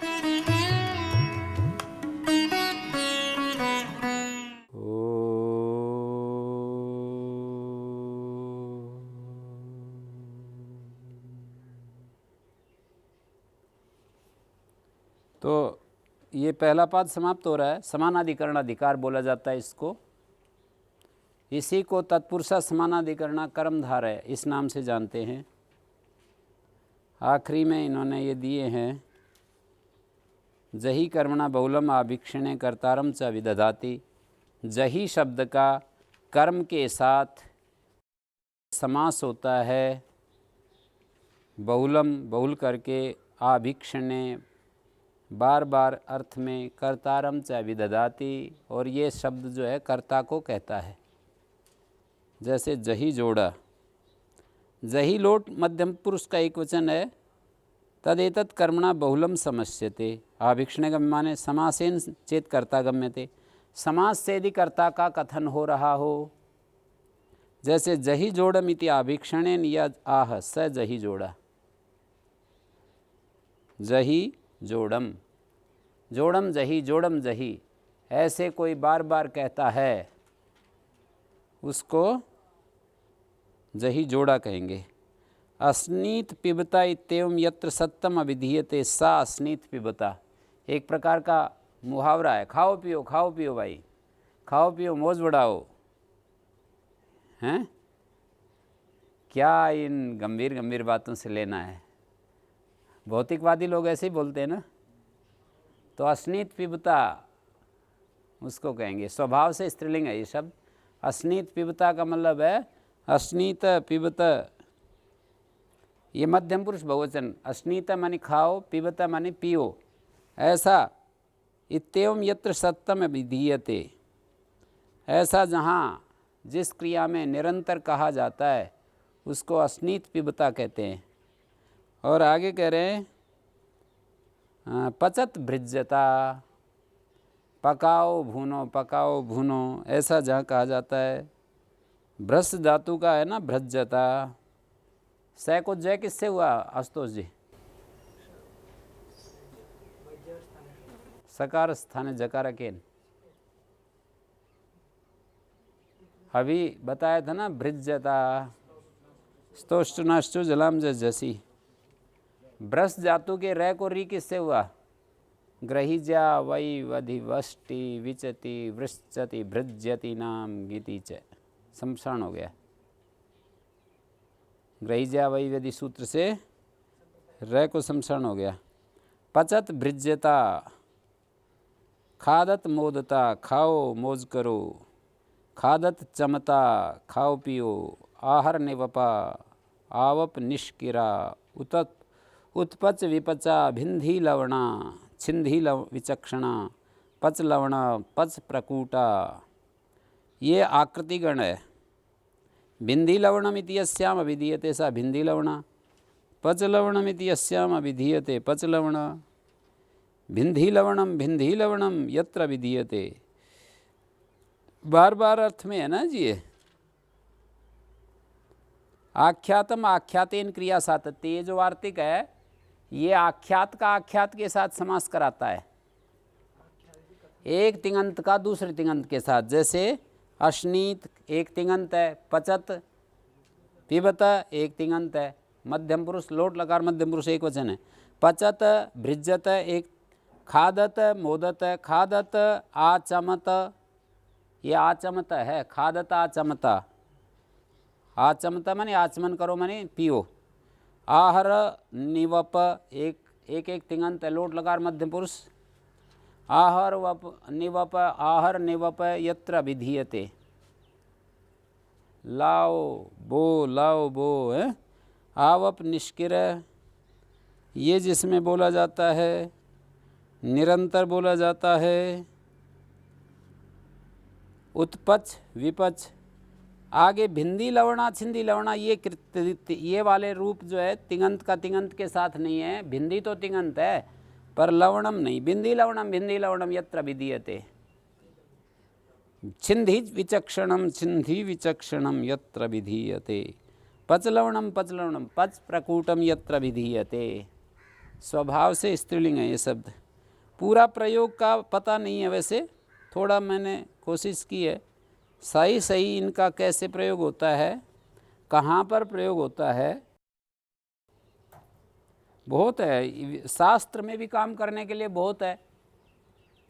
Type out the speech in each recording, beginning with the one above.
तो ये पहला पाद समाप्त हो रहा है। समानाधिकरण अधिकार बोला जाता है इसको। इसी को तत्पुरुषा समानाधिकरण कर्मधार है इस नाम से जानते हैं। आखिरी में इन्होंने ये दिए हैं, जही कर्मणा बहुलम आभिक्षणे कर्तारम च विदधाति। जही शब्द का कर्म के साथ समास होता है, बहुलम बहुल करके, आभिक्षणे बार बार अर्थ में, कर्तारम च विदधाति, और ये शब्द जो है कर्ता को कहता है। जैसे जही जोड़ा, जही लोट मध्यम पुरुष का एक वचन है। तदेतत् कर्मणा बहुलम समस्यते। आभिक्षणे गम्य माने समासेन चेत कर्ता गम्यते। समास से यदि कर्ता का कथन हो रहा हो, जैसे जही जोड़म इति आभिक्षणेन या आह स जही जोड़ा। जही जोड़म, जोड़म जही, जोड़म जही, ऐसे कोई बार बार कहता है उसको जही जोड़ा कहेंगे। अस्नीत पिबता इत्येवं यत्र सत्यम अभिधीयते सा अस्नीत पिबता, एक प्रकार का मुहावरा है। खाओ पियो, खाओ पियो भाई, खाओ पियो, मौज बढ़ाओ। हैं, क्या इन गंभीर गंभीर बातों से लेना है? भौतिकवादी लोग ऐसे ही बोलते हैं ना। तो अस्नीत पिबता उसको कहेंगे। स्वभाव से स्त्रीलिंग है ये शब्द। अस्नीत पिबता का मतलब है अस्नीत पिबत, ये मध्यम पुरुष बहुवचन। अस्नीत माने खाओ, पिबत माने पियो, ऐसा। इत्येवं यत्र सत्यम विधीयते, ऐसा जहाँ जिस क्रिया में निरंतर कहा जाता है उसको अस्नीत पिबता कहते हैं। और आगे कह रहे हैं पचत भृज्यता, पकाओ भूनो, पकाओ भूनो, ऐसा जहाँ कहा जाता है। भ्रस धातु का है ना भृज्यता। सै को जय किससे हुआ आशुतोष जी? सकार स्थाने जकार केन। अभी बताया था ना भृज्यता, स्तोष्टनाष्टो जलाम जसी। भ्रस धातु के रै को री किससे हुआ? ग्रहिजा वै वधि वष्टि विचति वृश्चति भृज्यति नाम गीति च, सम्सान हो गया। ग्रहिजा वै वधि सूत्र से रै को सम्सान हो गया। पचत भृज्यता, खादत मोदता, खाओ मौज करो। खादत चमता, खाओ पियो। आहर निवपा, आवप निष्किरा। उतत उत्पच विपचा, भिंधी लवणा, छिंधी विचक्षणा, पच लवणा, पच प्रकूटा। ये आकृतिगण है। भिंधी लवणम इति यस्याम अभिधीयते सा भिंधी लवणा। पच लवणम इति यस्याम अभिधीयते पच लवणा। भिंधी लवणम यत्र विधीयते। बार बार अर्थ में है ना जी ये। आख्यातम आख्यातेन क्रिया सातत्य, ये जो वार्तिक है ये आख्यात का आख्यात के साथ समास कराता है। एक तिङंत का दूसरे तिङंत के साथ। जैसे अश्नीत एक तिङंत है, पचत पिबत एक तिङंत है, मध्यम पुरुष लोट लकार मध्यम पुरुष एक वचन है। पचत भृज्यत एक, खादत मोदत, खादत आचमत, ये आचमत है। खादत आचमत, आचमत माने आचमन करो माने पियो। आहर निवप एक एक एक तिङंत है, लोट लकार मध्यम पुरुष। आहर वप निवप, आहर निवप यत्र विधीयते। लाओ बो है। आवप निष्किर, ये जिसमें बोला जाता है निरंतर बोला जाता है। उत्पच विपच, आगे भिंदी लवणा छिंदी लवणा, ये वाले रूप जो है तिङंत का तिङंत के साथ नहीं है। भिंदी तो तिङंत है पर लवणम नहीं। भिंदी लवणम यत्र विधीयते। छिंधी विचक्षणम यत्र विधीयते। पच लवणम पच प्रकूटम यत्र विधीयते। स्वभाव से स्त्रीलिंग है ये शब्द। पूरा प्रयोग का पता नहीं है वैसे, थोड़ा मैंने कोशिश की है। सही सही इनका कैसे प्रयोग होता है, कहाँ पर प्रयोग होता है, बहुत है। शास्त्र में भी काम करने के लिए बहुत है,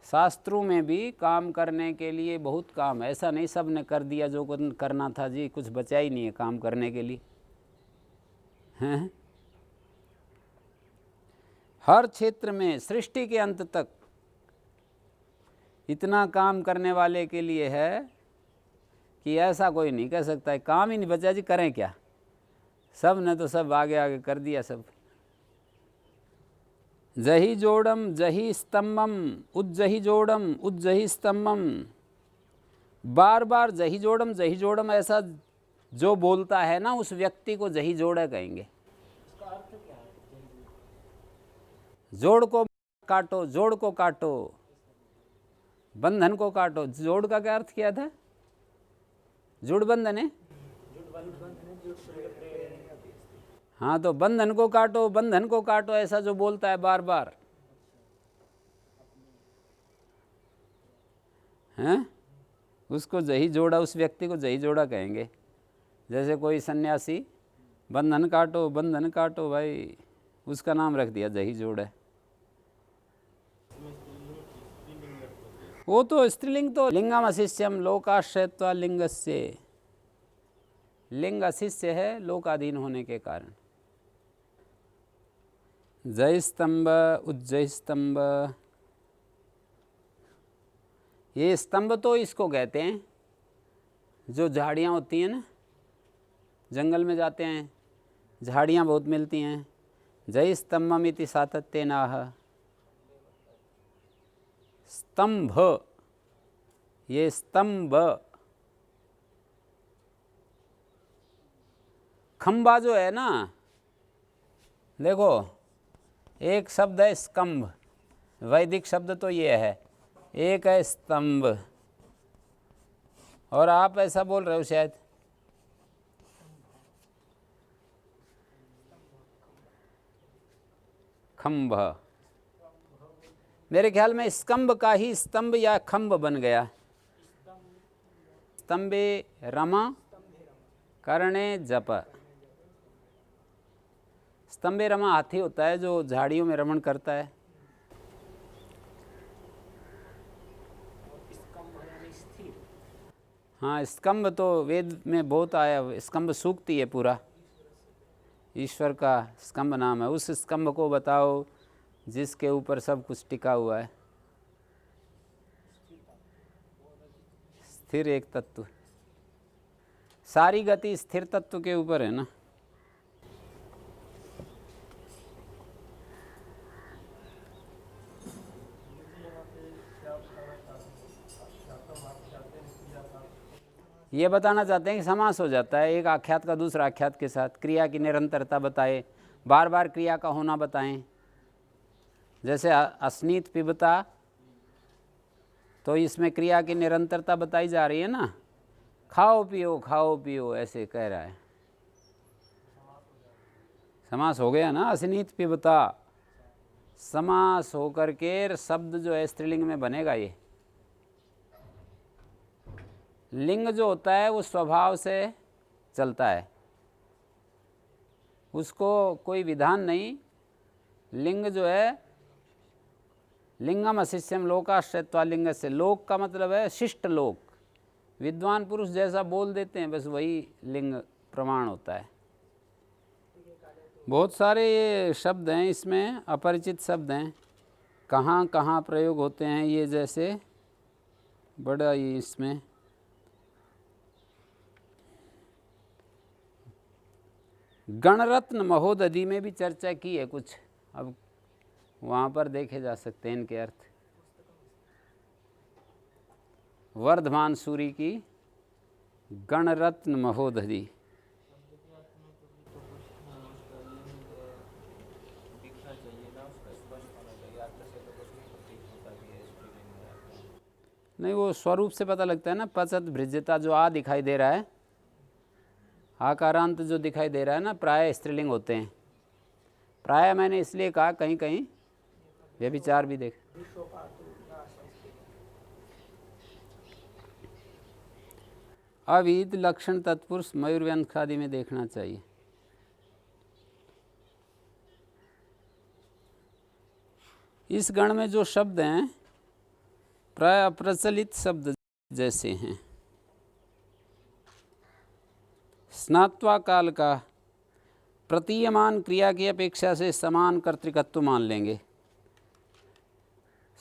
शास्त्रों में भी काम करने के लिए बहुत काम है। ऐसा नहीं सब ने कर दिया जो करना था जी, कुछ बचा ही नहीं है काम करने के लिए, हैं। हर क्षेत्र में सृष्टि के अंत तक इतना काम करने वाले के लिए है कि ऐसा कोई नहीं कह सकता है काम ही नहीं बचा जी, करें क्या। सब ने तो सब आगे आगे कर दिया सब। जही जोड़म जही स्तंभम उज्जही जोड़म उज्जही स्तंभम, बार बार जही जोड़म ऐसा जो बोलता है ना उस व्यक्ति को जही जोड़ा कहेंगे। जोड़ को काटो, जोड़ को काटो, बंधन को काटो। जोड़ का क्या अर्थ किया था? जुड़ बंधन है। हाँ, तो बंधन को काटो, बंधन को काटो ऐसा जो बोलता है बार बार, हैं, उसको जही जोड़ा, उस व्यक्ति को जही जोड़ा कहेंगे। जैसे कोई सन्यासी बंधन काटो भाई, उसका नाम रख दिया जही जोड़ा। वो तो स्त्रीलिंग तो लिंगम अशिष्यम लोकाश्रयत्वा लिंगस्य, लिंग अशिष्य है लोकाधीन होने के कारण। जय स्तंभ उज्जय स्तंभ, ये स्तंभ तो इसको कहते हैं जो झाड़ियाँ होती हैं ना, जंगल में जाते हैं झाड़ियाँ बहुत मिलती हैं। जय स्तंभमिति सातत्येनाह, स्तंभ, ये स्तंभ। खंबा जो है ना, देखो एक शब्द है स्कंभ, वैदिक शब्द तो ये है, एक है स्तंभ, और आप ऐसा बोल रहे हो शायद खंभ। मेरे ख्याल में स्कंभ का ही स्तंभ या खंभ बन गया। स्तंभे रमा करणे जप, स्तंभे रमा हाथी होता है जो झाड़ियों में रमण करता है। हाँ, स्कंभ तो वेद में बहुत आया, स्कंभ सूक्ति है पूरा, ईश्वर का स्कंभ नाम है। उस स्कंभ को बताओ जिसके ऊपर सब कुछ टिका हुआ है। स्थिर एक तत्व, सारी गति स्थिर तत्व के ऊपर है ना। ये बताना चाहते हैं कि समास हो जाता है एक आख्यात का दूसरा आख्यात के साथ। क्रिया की निरंतरता बताए, बार बार क्रिया का होना बताएं। जैसे अस्नीत पिबता, तो इसमें क्रिया की निरंतरता बताई जा रही है ना, खाओ पियो ऐसे कह रहा है, समास हो गया ना। अस्नीत पिबता समास होकर के शब्द जो है स्त्रीलिंग में बनेगा। ये लिंग जो होता है वो स्वभाव से चलता है, उसको कोई विधान नहीं। लिंग जो है लिंगम अशिष्यम लोकाश्रयत्वा लिंग से, लोक का मतलब है शिष्ट लोक, विद्वान पुरुष जैसा बोल देते हैं बस वही लिंग प्रमाण होता है। बहुत सारे ये शब्द हैं इसमें, अपरिचित शब्द हैं, कहाँ कहाँ प्रयोग होते हैं ये, जैसे बड़ा ये इसमें गणरत्न महोदधि में भी चर्चा की है कुछ, अब वहाँ पर देखे जा सकते हैं इनके अर्थ। वर्धमान सूरी की गणरत्न महोदधि, नहीं वो स्वरूप से पता लगता है ना। पचत भृजता जो आ दिखाई दे रहा है, आकारांत जो दिखाई दे रहा है ना, प्राय स्त्रीलिंग होते हैं। प्राय मैंने इसलिए कहा, कहीं कहीं व्यभिचार भी देख। अविद लक्षण तत्पुरुष मयूरव्यंथ आदि में देखना चाहिए। इस गण में जो शब्द हैं प्राय अप्रचलित शब्द जैसे हैं। स्नात्वा काल का प्रतीयमान क्रिया की अपेक्षा से समान कर्तृकत्व मान लेंगे।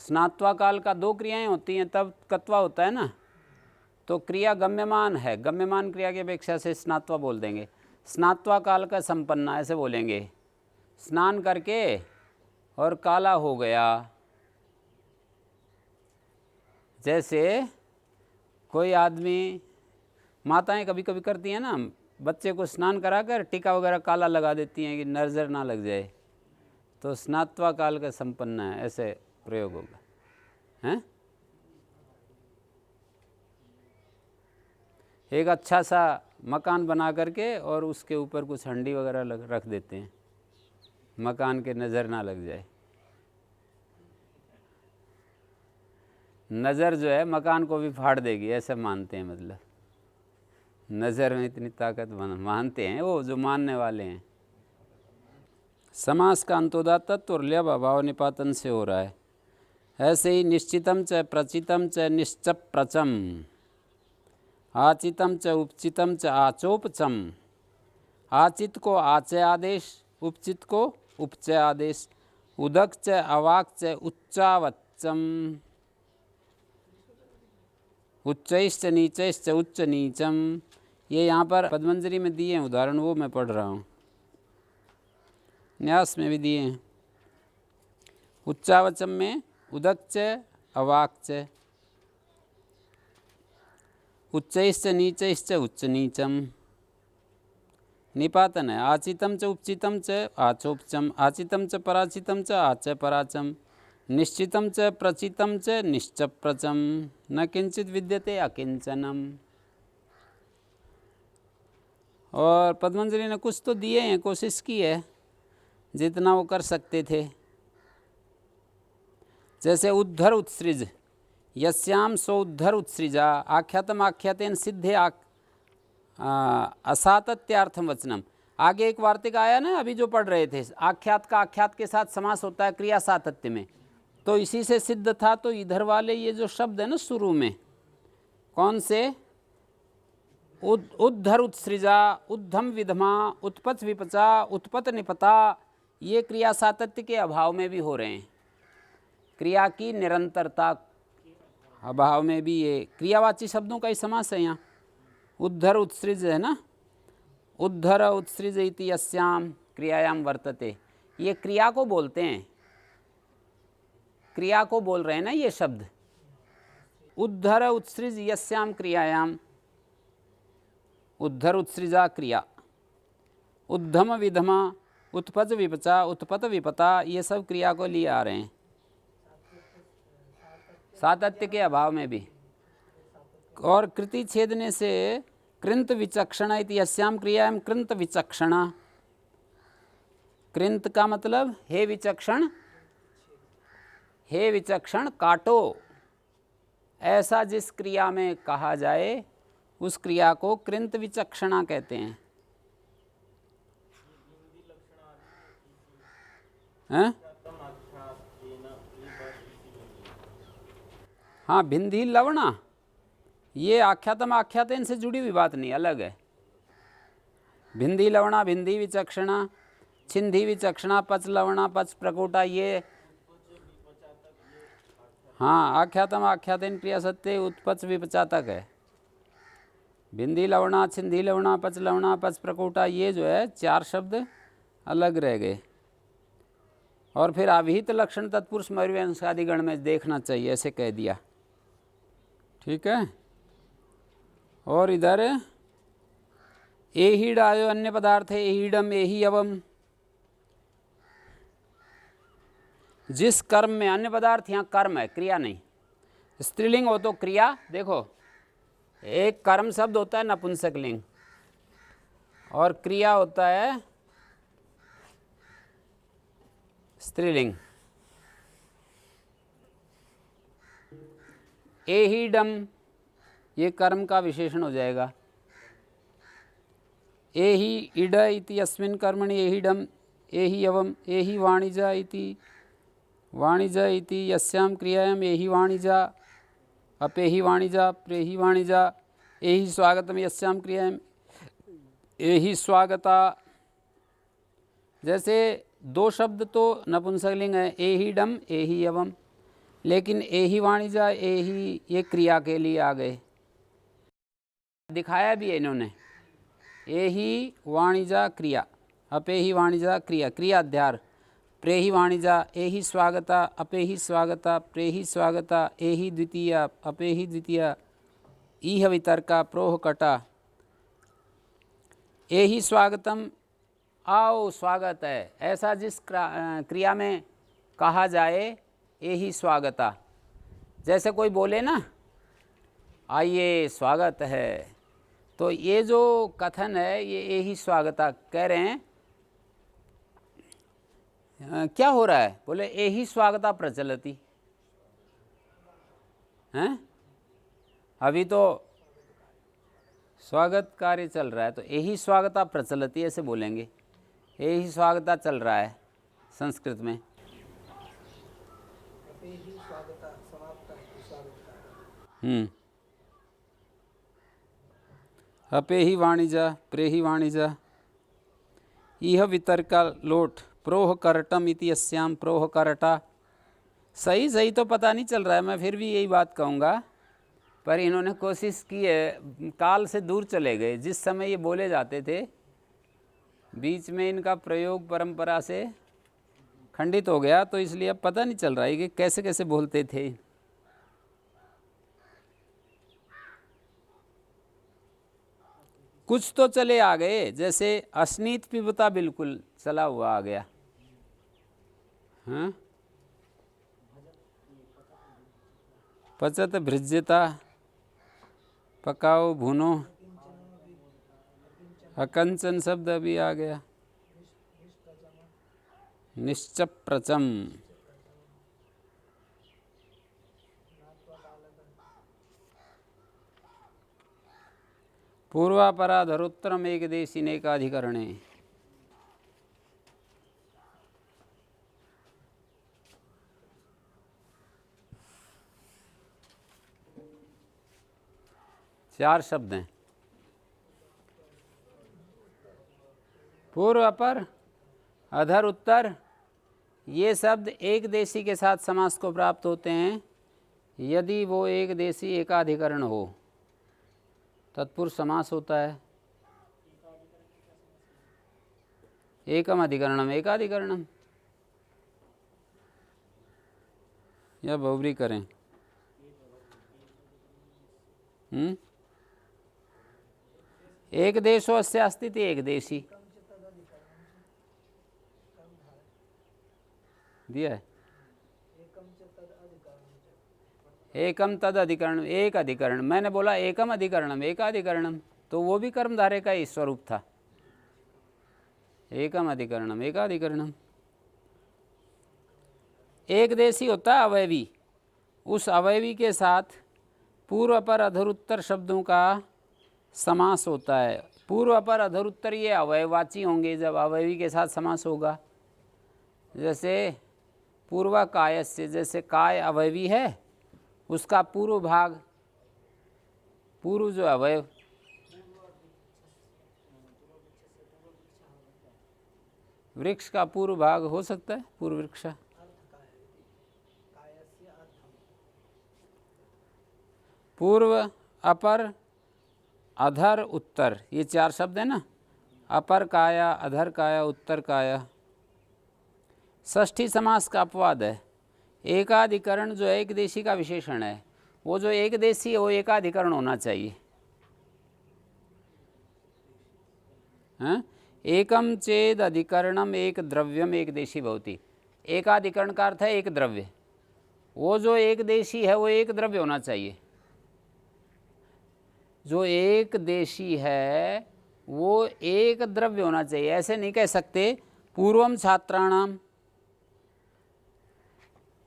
स्नात्वा काल का दो क्रियाएं होती हैं तब कत्वा होता है ना, तो क्रिया गम्यमान है, गम्यमान क्रिया की अपेक्षा से स्नात्वा बोल देंगे। स्नात्वा काल का संपन्ना ऐसे बोलेंगे, स्नान करके और काला हो गया। जैसे कोई आदमी, माताएं कभी कभी करती हैं ना, बच्चे को स्नान कराकर टीका वगैरह काला लगा देती हैं कि नजर ना लग जाए, तो स्नात्वा काल का संपन्न है ऐसे प्रयोग होगा, हैं। एक अच्छा सा मकान बना करके और उसके ऊपर कुछ हंडी वगैरह रख देते हैं, मकान के नज़र ना लग जाए। नज़र जो है मकान को भी फाड़ देगी ऐसे मानते हैं, मतलब नज़र में इतनी ताकत मानते हैं वो जो मानने वाले हैं। समास का अंतोदात तत्व और ल्यब अभाव निपातन से हो रहा है। ऐसे ही निश्चितम च प्रचितम च निश्चप प्रचम, आचितम च उपचितम च आचोपचम। आचित को आचय आदेश, उपचित को उपचय आदेश। उदक च अवाक च उच्चावच्चम, उच्चैश्च नीचैश्च उच्च नीचम। ये यहाँ पर पद्मंजरी में दिए हैं उदाहरण, वो मैं पढ़ रहा हूँ। न्यास में भी दिए हैं। उच्चावचम में उदक च अवाक च, उच्चैश्च नीचैश्च उच्च नीचम। निपातन है आचितम च उपचितम च आचोपचम, आचितम च पराचितम च आचय पराचम, निश्चितम च प्रचितम च निश्चप प्रचम, न किंचित विद्यते अकिंचनम। और पद्मंजलि ने कुछ तो दिए हैं, कोशिश की है जितना वो कर सकते थे। जैसे उद्धर उत्सृज, यस्याम सो उद्धर उत्सृजा, आख्यातम आख्यातेन सिद्धे असातत्यार्थम वचनम। आगे एक वार्तिक आया ना अभी जो पढ़ रहे थे, आख्यात का आख्यात के साथ समास होता है क्रिया सातत्य में, तो इसी से सिद्ध था। तो इधर वाले ये जो शब्द है ना शुरू में, कौन से, उद्धर उत्सृजा, उद्धम विधमा, उत्पत विपचा, उत्पत निपता, ये क्रिया सातत्य के अभाव में भी हो रहे हैं। क्रिया की निरंतरता अभाव में भी ये क्रियावाची शब्दों का ही समास है यहाँ। उद्धर उत्सृज है ना, उद्धर उत्सृज इति यस्याम क्रियायाम वर्तते, ये क्रिया को बोलते हैं, क्रिया को बोल रहे हैं ना ये शब्द। उद्धर उत्सृज यस्याम क्रियायाम, उद्धर उत्सृजा क्रिया, उद्धम विधमा, उत्पज विपचा, उत्पत विपता, ये सब क्रिया को लिए आ रहे हैं सातत्य के अभाव में भी। और कृति छेदने से कृंत विचक्षणा इति यस्याम क्रियायाम कृंत विचक्षणा। कृंत का मतलब हे विचक्षण, हे विचक्षण काटो, ऐसा जिस क्रिया में कहा जाए उस क्रिया को कृंत विचक्षणा कहते हैं। हैं? हाँ, भिंधी लवणा, ये आख्यातम आख्यातेन से जुड़ी हुई बात नहीं, अलग है। भिंधी लवणा, भिंधी विचक्षणा, छिंधी विचक्षणा, पच लवणा, पच प्रकोटा, ये हाँ आख्यातम आख्यातेन क्रिया सत्य उत्पच विपचा तक है। भिंधी लवणा, छिंधी लवणा, पच लवणा, पच प्रकोटा, ये जो है चार शब्द अलग रह गए। और फिर अभिहित लक्षण तत्पुरुष मयूरव्यंश आदि गण में देखना चाहिए, ऐसे कह दिया। ठीक है। और इधर एहीड आयो अन्य पदार्थ है, एहीडम एही अवम, जिस कर्म में, अन्य पदार्थ यहाँ कर्म है, क्रिया नहीं। स्त्रीलिंग हो तो क्रिया, देखो एक कर्म शब्द होता है नपुंसकलिंग और क्रिया होता है स्त्रीलिंग। एहीडम ये कर्म का विशेषण हो जाएगा। एही इड इति अस्मिन् कर्मणि एहीडम एही यवम एही वाणिजा इति वाणिजा इति यस्यां क्रियायाम् एही वाणिजा अपेही वाणिजा प्रेही वाणिजा एही स्वागतम यस्यां क्रियायाम् एही स्वागता। जैसे दो शब्द तो नपुंसकलिंग है, एहीडम एही यवम, लेकिन एही वाणिजा एही ये क्रिया के लिए आ गए, दिखाया भी है इन्होंने। एही वाणिजा क्रिया अपेही वाणिजा क्रिया क्रियाध्यार प्रेही वाणिजा एही स्वागता अपेही स्वागता प्रेही स्वागता एही द्वितीया अपेही द्वितीया ईह वितर्का प्रोह कटा एही स्वागतम आओ स्वागत है, ऐसा जिस क्रिया में कहा जाए एही स्वागता। जैसे कोई बोले ना आइए स्वागत है, तो ये जो कथन है ये एही स्वागता कह रहे हैं। क्या हो रहा है? बोले एही स्वागता प्रचलति हैं, अभी तो स्वागत कार्य चल रहा है, तो यही स्वागता प्रचलति ऐसे बोलेंगे। यही स्वागता चल रहा है संस्कृत में। अपेही वाणिजा प्रेही वाणिजा इह वितर्का लोट प्रोह करटम इति अस्याम प्रोह करटा। सही तो पता नहीं चल रहा है, मैं फिर भी यही बात कहूँगा, पर इन्होंने कोशिश की है, काल से दूर चले गए। जिस समय ये बोले जाते थे बीच में इनका प्रयोग परंपरा से खंडित हो गया, तो इसलिए अब पता नहीं चल रहा है कि कैसे कैसे बोलते थे। कुछ तो चले आ गए, जैसे अस्नीत पिबता बिल्कुल चला हुआ आ गया। हाँ, पचत भृज्यता पकाओ भुनो, अकंचन शब्द अभी आ गया। निश्चप्रचम, पूर्वापराधरोत्तरम एक देशी नेकाधिकरणे। चार शब्द हैं, पूर्व अपर अधर उत्तर। ये शब्द एक देशी के साथ समास को प्राप्त होते हैं यदि वो एक देशी एकाधिकरण हो, तत्पुरुष समास होता है। एकम अधिकरणम एकाधिकरणम, या बहुब्री करें। एक देशो अस्य अस्ति इति एक देशी दिया है। एकम तद अधिकरण, एक अधिकरण। मैंने बोला एकम अधिकरणम एकाधिकरणम, तो वो भी कर्मधारय का ही स्वरूप था। एकम अधिकरणम एकाधिकरणम। एक देशी होता है अवयवी, उस अवयवी के साथ पूर्व अपर अधरोत्तर शब्दों का समास होता है। पूर्व अपर अधरोत्तर ये अवयवाची होंगे जब अवयवी के साथ समास होगा। जैसे पूर्व कायस्य, जैसे काय अवयवी है, उसका पूर्व भाग, पूर्व जो अवयव, वृक्ष का पूर्व भाग हो सकता है, पूर्व वृक्ष। पूर्व अपर अधर उत्तर, ये चार शब्द है ना। अपर काया, अधर काया, उत्तर काया। षष्ठी समास का अपवाद है। एकाधिकरण जो एक देशी का विशेषण है, वो जो एक देशी है वो एकाधिकरण होना चाहिए। हाँ, एकम चेद अधिकरणम एक द्रव्यम एक देशी भवति। एकाधिकरण का अर्थ है एक द्रव्य। वो जो एक देशी है वो एक द्रव्य होना चाहिए। जो एक देशी है वो एक द्रव्य होना चाहिए। ऐसे नहीं कह सकते पूर्वम छात्राणाम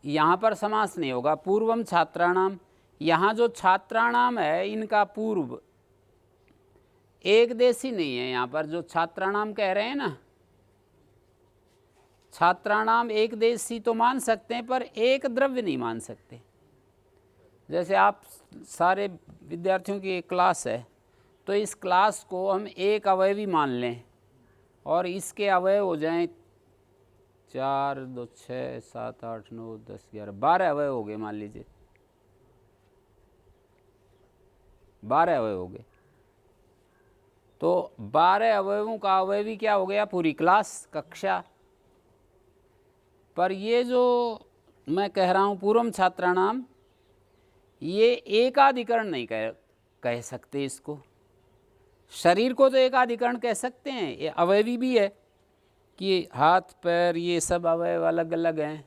यहाँ पर समास नहीं होगा। पूर्वम छात्राणाम, यहाँ जो छात्राणाम है इनका पूर्व एक देशी नहीं है। यहाँ पर जो छात्राणाम कह रहे हैं ना, छात्राणाम एक देशी तो मान सकते हैं पर एक द्रव्य नहीं मान सकते। जैसे आप सारे विद्यार्थियों की एक क्लास है तो इस क्लास को हम एक अवयवी मान लें और इसके अवयव हो जाएं 4, 2, 6, 7, 8, 9, 10, 11, 12 अवयव हो गए। मान लीजिए 12 अवयव हो गए, तो 12 अवयवों का अवयवी क्या हो गया? पूरी क्लास, कक्षा। पर ये जो मैं कह रहा हूँ पूर्वम छात्राणाम, ये एकाधिकरण नहीं कह सकते इसको। शरीर को तो एकाधिकरण कह सकते हैं, ये अवयवी भी है कि हाथ पैर ये सब अवयव अलग अलग हैं।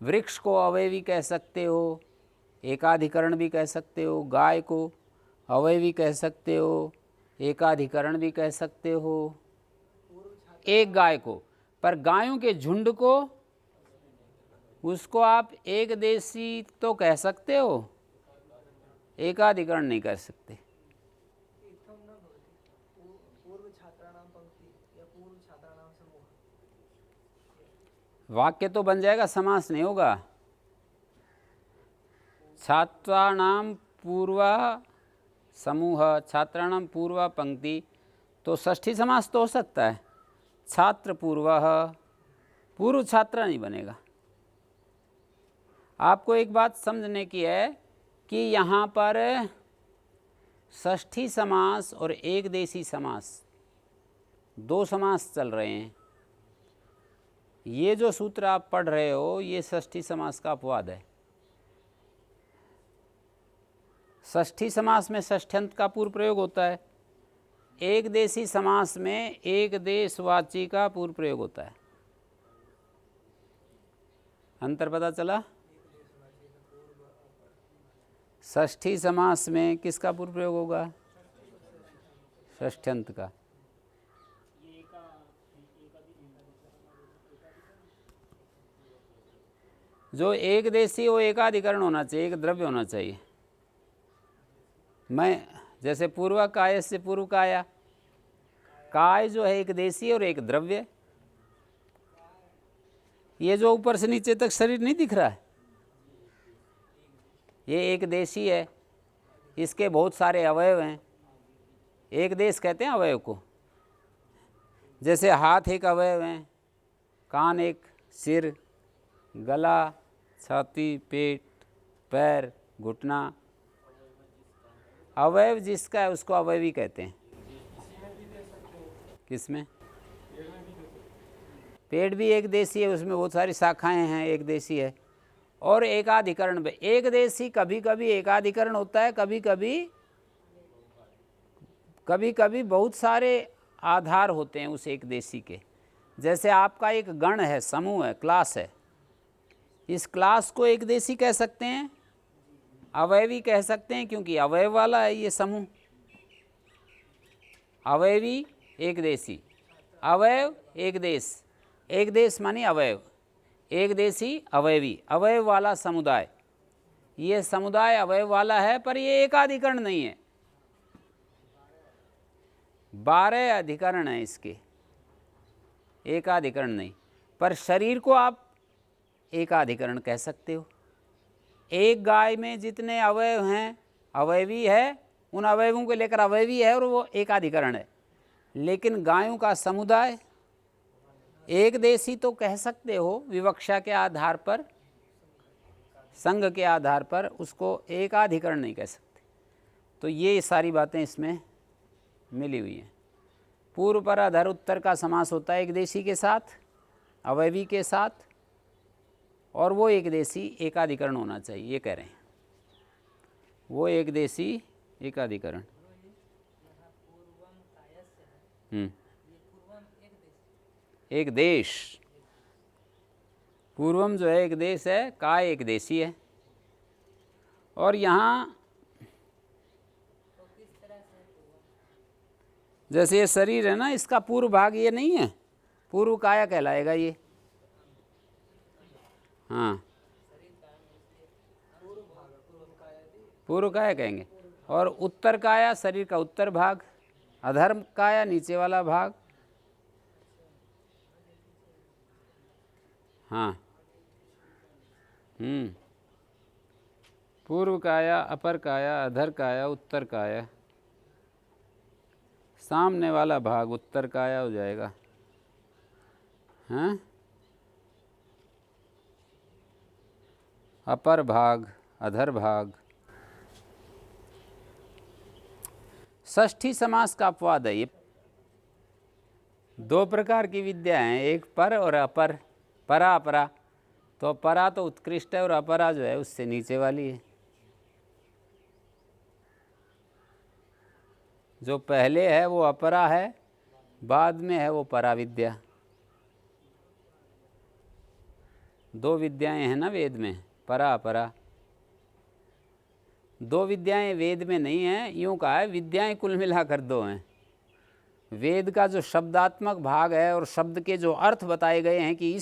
वृक्ष को अवयवी कह सकते हो, एकाधिकरण भी कह सकते हो। गाय को अवयवी कह सकते हो, एकाधिकरण भी कह सकते हो एक गाय को। पर गायों के झुंड को, उसको आप एक देशी तो कह सकते हो, एकाधिकरण नहीं कर सकते। वाक्य तो बन जाएगा, समास नहीं होगा। छात्राणाम पूर्व समूह, छात्राणाम पूर्व पंक्ति, तो षष्ठी समास तो हो सकता है। छात्र पूर्व, पूर्व छात्र नहीं बनेगा। आपको एक बात समझने की है कि यहाँ पर षष्ठी समास और एक देशी समास, दो समास चल रहे हैं। ये जो सूत्र आप पढ़ रहे हो ये षष्ठी समास का अपवाद है। षष्ठी समास में षष्ठ्यंत का पूर्व प्रयोग होता है, एक देशी समास में एक देशवाची का पूर्व प्रयोग होता है। अंतर पता चला? षष्ठी समास में किसका पूर्व प्रयोग होगा? षष्ठ्यंत का। जो एक देशी वो एकाधिकरण होना चाहिए, एक द्रव्य होना चाहिए। मैं जैसे पूर्व काय से पूर्व काया, काय जो है एक देशी और एक द्रव्य। ये जो ऊपर से नीचे तक शरीर नहीं दिख रहा है, ये एक देशी है, इसके बहुत सारे अवयव हैं। एक देश कहते हैं अवयव को। जैसे हाथ एक अवयव हैं, कान एक, सिर, गला, छाती, पेट, पैर, घुटना। अवयव जिसका है उसको अवयवी कहते हैं। किसमें? पेट भी एक देशी है, उसमें बहुत सारी शाखाएं हैं, एक देशी है। और एकाधिकरण में एक देशी कभी कभी एकाधिकरण होता है, कभी कभी बहुत सारे आधार होते हैं उस एक देशी के। जैसे आपका एक गण है, समूह है, क्लास है, इस क्लास को एक देशी कह सकते हैं, अवयवी कह सकते हैं, क्योंकि अवयव वाला है ये समूह। अवयवी एक देशी, अवयव एक देश, एक देश मानी अवयव, एक देशी अवयवी, अवयव वाला समुदाय। ये समुदाय अवयव वाला है पर ये एकाधिकरण नहीं है। 12 अधिकरण है इसके, एकाधिकरण नहीं। पर शरीर को आप एकाधिकरण कह सकते हो। एक गाय में जितने अवयव हैं, अवयवी है, उन अवयवों को लेकर अवयवी है और वो एकाधिकरण है। लेकिन गायों का समुदाय एक देशी तो कह सकते हो, विवक्षा के आधार पर, संघ के आधार पर, उसको एकाधिकरण नहीं कह सकते। तो ये सारी बातें इसमें मिली हुई हैं। पूर्व पर अधर उत्तर का समास होता है एक देशी के साथ, अवयवी के साथ, और वो एक देशी एकाधिकरण होना चाहिए, ये कह रहे हैं। वो एक देशी एकाधिकरण। एक देश, पूर्वम जो है एक देश है, काय एक देशी है। और यहाँ जैसे ये शरीर है ना, इसका पूर्व भाग ये नहीं है, पूर्व काया कहलाएगा ये। हाँ, पूर्व काया कहेंगे। और उत्तर काया शरीर का उत्तर भाग, अधर काया नीचे वाला भाग। हाँ, पूर्व काया, अपर काया, अधर काया, उत्तर काया। सामने वाला भाग उत्तर काया हो जाएगा। हाँ, अपर भाग, अधर भाग। षष्ठी समास का अपवाद है ये। दो प्रकार की विद्या हैं, एक पर और अपर, परा अपरा। तो परा तो उत्कृष्ट है और अपरा जो है उससे नीचे वाली है। जो पहले है वो अपरा है, बाद में है वो परा विद्या। दो विद्याएं हैं ना वेद में, परा अपरा। दो विद्याएं वेद में नहीं हैं, यूँ कहा है विद्याएं कुल मिलाकर दो हैं। वेद का जो शब्दात्मक भाग है और शब्द के जो अर्थ बताए गए हैं कि इस